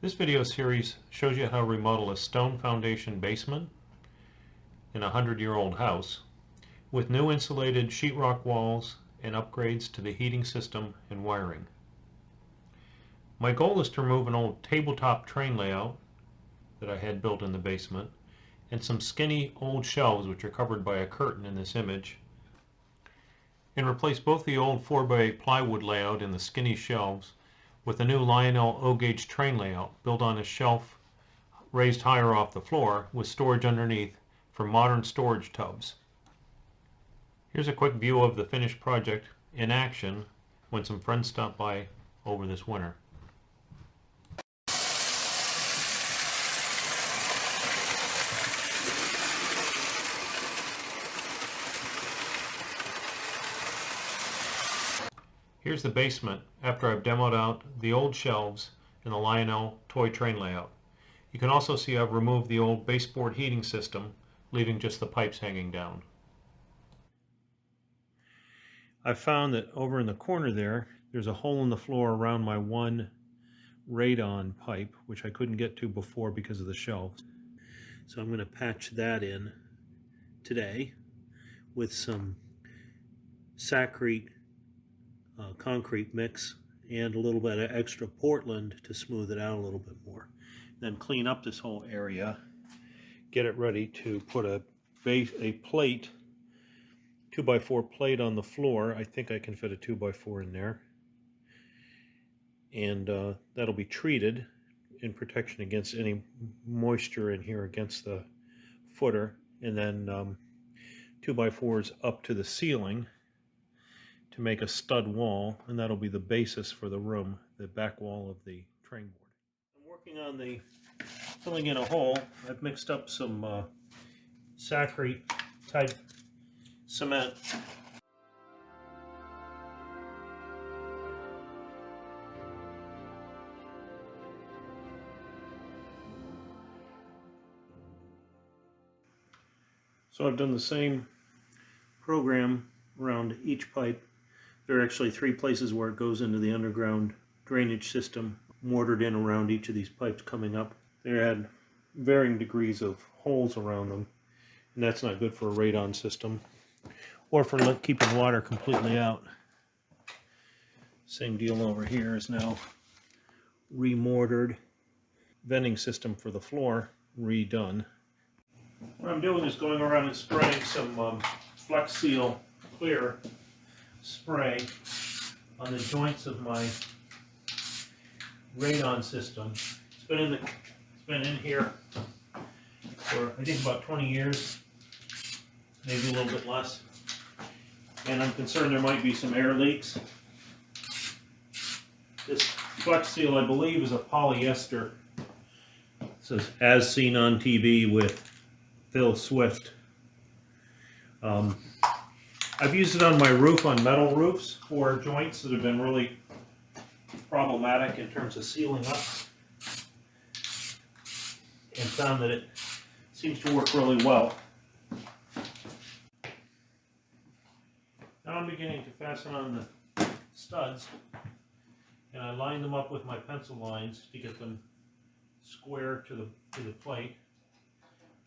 This video series shows you how to remodel a stone foundation basement in a 100-year-old house with new insulated sheetrock walls and upgrades to the heating system and wiring. My goal is to remove an old tabletop train layout that I had built in the basement and some skinny old shelves which are covered by a curtain in this image, and replace both the old 4x plywood layout in the skinny shelves with a new Lionel O gauge train layout built on a shelf raised higher off the floor with storage underneath for modern storage tubs. Here's a quick view of the finished project in action when some friends stopped by over this winter. Here's the basement after I've demoed out the old shelves and the Lionel toy train layout. You can also see I've removed the old baseboard heating system, leaving just the pipes hanging down. I found that over in the corner there's a hole in the floor around my one Radon pipe, which I couldn't get to before because of the shelves. So I'm going to patch that in today with some Sacrete concrete mix and a little bit of extra Portland to smooth it out a little bit more. Then clean up this whole area, get it ready to put a plate, 2x4 plate on the floor. I think I can fit a 2x4 in there, and that'll be treated in protection against any moisture in here against the footer, and then 2x4s up to the ceiling to make a stud wall, and that'll be the basis for the room, the back wall of the train board. I'm working on the filling in a hole. I've mixed up some Sacrete type cement. So I've done the same program around each pipe. There are actually 3 places where it goes into the underground drainage system, mortared in around each of these pipes coming up. They had varying degrees of holes around them, and that's not good for a radon system or for keeping water completely out. Same deal over here is now remortared. Venting system for the floor redone. What I'm doing is going around and spraying some Flex Seal clear spray on the joints of my radon system. It's been in here for I think about 20 years, maybe a little bit less, and I'm concerned there might be some air leaks. This Flex Seal, I believe, is a polyester. It says "as seen on TV" with Phil Swift. I've used it on my roof, on metal roofs, for joints that have been really problematic in terms of sealing up, and found that it seems to work really well. Now I'm beginning to fasten on the studs, and I line them up with my pencil lines to get them square to the plate.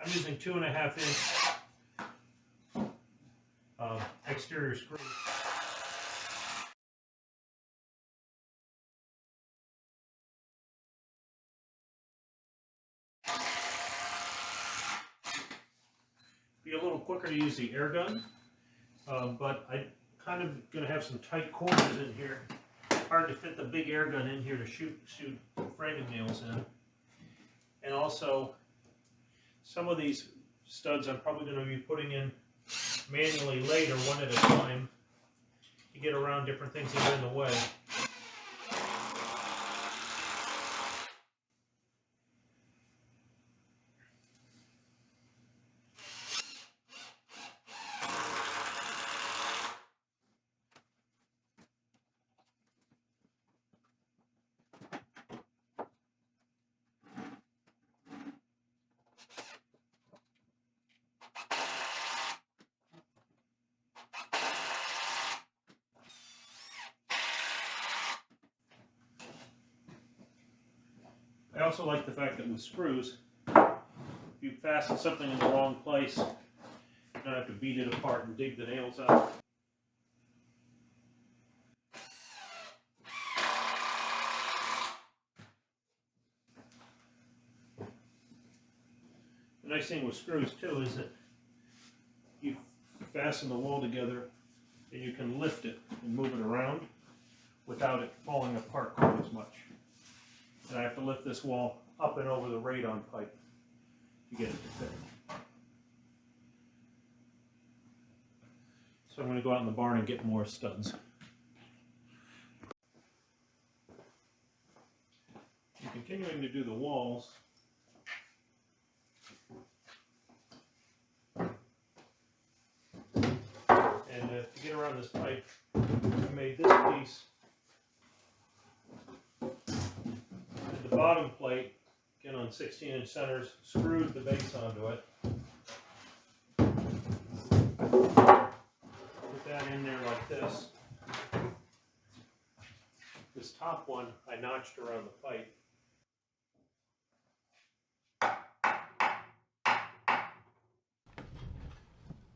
I'm using 2.5 inch exterior screws. Be a little quicker to use the air gun, but I'm kind of going to have some tight corners in here. Hard to fit the big air gun in here to shoot framing nails in. And also, some of these studs I'm probably going to be putting in manually later, one at a time, to get around different things that are in the way. I also like the fact that with screws, if you fasten something in the wrong place, you don't have to beat it apart and dig the nails out. The nice thing with screws too is that you fasten the wall together and you can lift it and move it around without it falling apart quite as much. And I have to lift this wall up and over the radon pipe to get it to fit. So I'm going to go out in the barn and get more studs. I'm continuing to do the walls. And to get around this pipe, I made this piece. And the bottom plate, again on 16-inch centers, screwed the base onto it. Put that in there like this. This top one I notched around the pipe.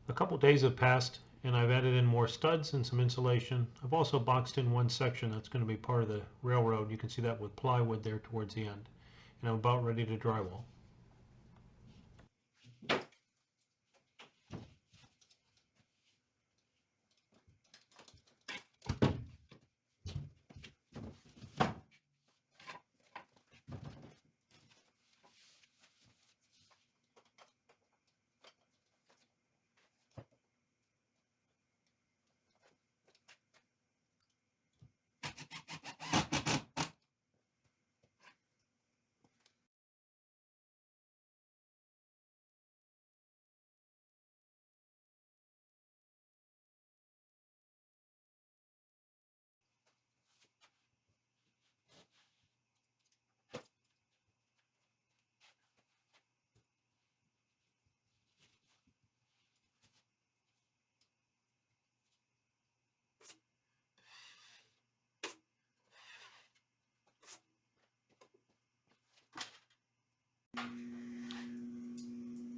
A couple days have passed and I've added in more studs and some insulation. I've also boxed in one section that's going to be part of the railroad. You can see that with plywood there towards the end. And I'm about ready to drywall.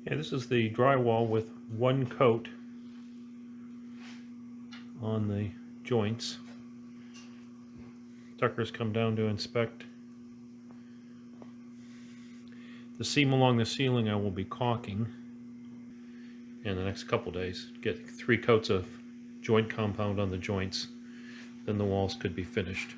Yeah, this is the drywall with one coat on the joints. Tucker's come down to inspect. The seam along the ceiling I will be caulking in the next couple days. Get 3 coats of joint compound on the joints, then the walls could be finished.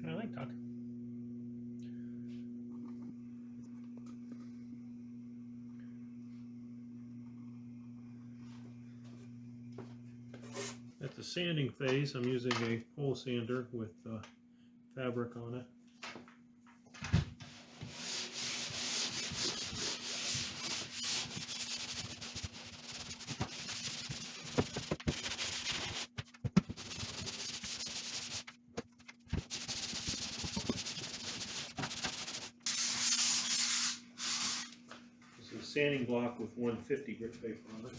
I like Tuck. At the sanding phase, I'm using a pole sander with fabric on it. This is a sanding block with 150 grit paper on it.